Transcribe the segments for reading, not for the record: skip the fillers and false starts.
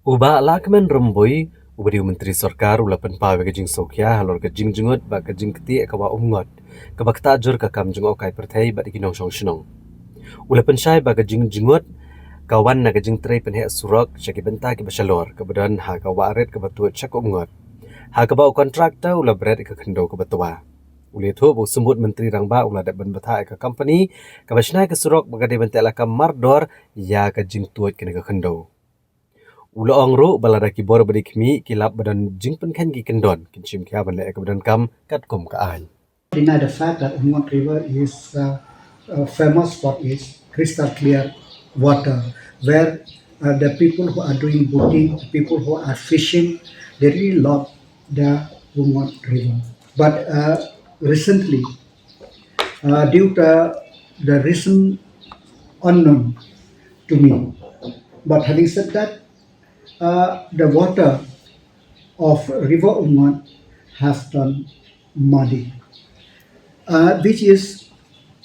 Bah Lahkmen rembui ubadi menteri sarkar ula Pynpaw ke jingsngewkhia halor ke jingjngut ba ke jingkti ke Wah Umngot ke bakta ajur ke kam jengok kai perthai ba dikinong song shnong ula pensyai ba ke jingjngut kawan na ke jingtrei penhe surok syaki benta ke basalor kemudian ha ka waret ke batu chak Umngot ha ke ba kontrakta ula berat ke khendo ke batua uli thu bu sembut menteri rangba ula da ban batha ke company ke basnai ke surok ba ke benta la kam mardor ya ke jingtuat ke khendo Ula ongro balada kibor badi kmi kilap badan jingpen kan ki kendon kinchim kya ban le badan kam kat kum ka an. Deny the fact that Umngot River is famous for its crystal clear water, where the people who are doing boating, the people who are fishing, they really love the Umngot River. But recently, due to the reason unknown to me, but having said that, the water of River Umngot has turned muddy, which is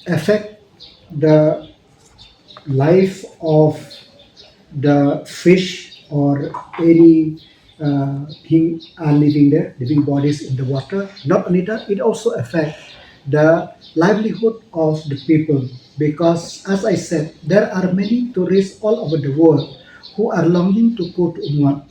affect the life of the fish or any thing are living there, living bodies in the water. Not only that, it also affects the livelihood of the people because, as I said, there are many tourists all over the world who are longing to go to Umngot.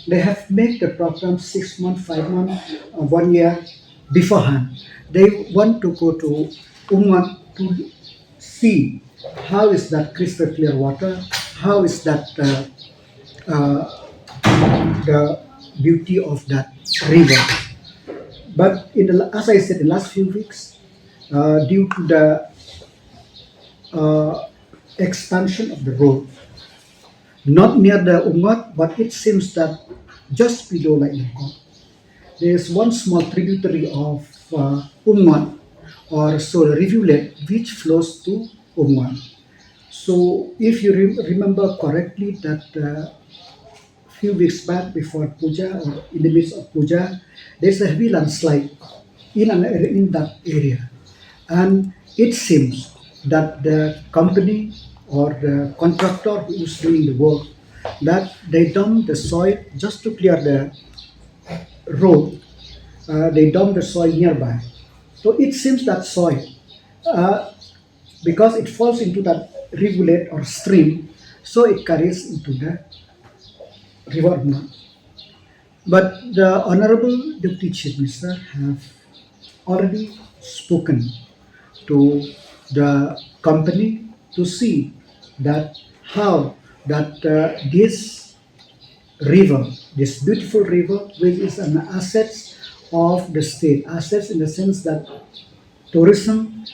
They have made the program 6 months, 5 months, 1 year beforehand. They want to go to Umngot to see how is that crystal clear water, how is that the beauty of that river. But as I said, in the last few weeks, due to the expansion of the road, not near the Umngot, but it seems that just below like there is one small tributary of Umngot, or so the rivulet which flows to Umngot. So if you remember correctly that few weeks back before puja or in the midst of puja, there's a heavy landslide in that area, and it seems that the company or the contractor who is doing the work that they dump the soil just to clear the road. They dump the soil nearby, so it seems that soil, uh, because it falls into that rivulet or stream, so it carries into the river Umngot. But the Honorable Deputy Chief Minister have already spoken to the company to see that how that this river, this beautiful river, which is an asset of the state, assets in the sense that tourism,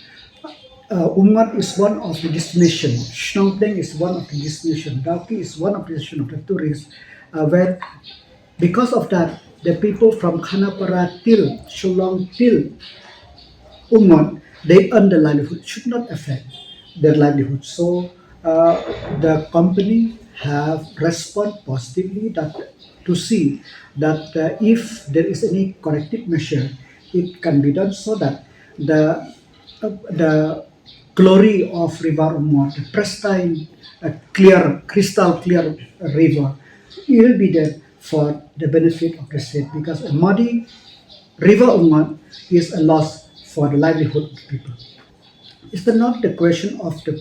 Umngot is one of the destination, snorkeling is one of the destination, Dauki is one of the destination of the tourists, where because of that, the people from Khanapara till Shillong till Umngot, they earn the livelihood, should not affect their livelihood. So the company have respond positively that to see that if there is any corrective measure, it can be done so that the glory of River Umngot, the pristine, clear, crystal clear river, will be there for the benefit of the state because a muddy River Umngot is a loss for the livelihood of the people. It's not the question of the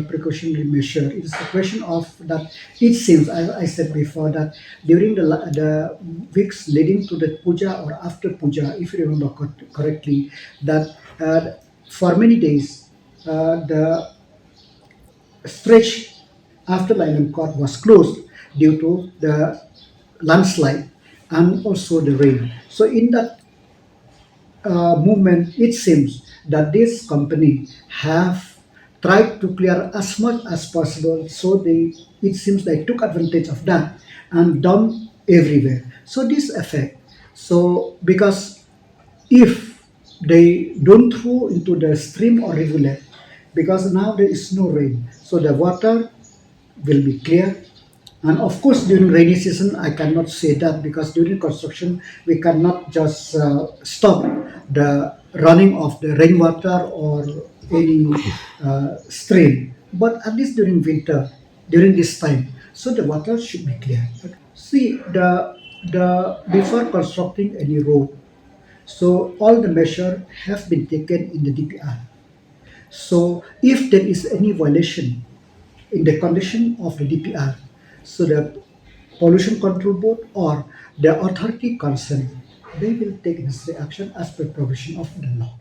precautionary measure. It is the question of that it seems, as I said before, that during the weeks leading to the puja or after puja, if you remember correctly, that for many days the stretch after the island court was closed due to the landslide and also the rain. So in that movement, it seems that this company have tried to clear as much as possible. So it seems they took advantage of that and dumped everywhere. So this effect. So because if they don't throw into the stream or rivulet, because now there is no rain, so the water will be clear. And of course, during rainy season, I cannot say that because during construction, we cannot just stop the running of the rainwater or any stream. But at least during winter, during this time, so the water should be clear. See, the before constructing any road, so all the measure have been taken in the DPR. So if there is any violation in the condition of the DPR, so the pollution control board or the authority concerned, they will take necessary action as per provision of the law.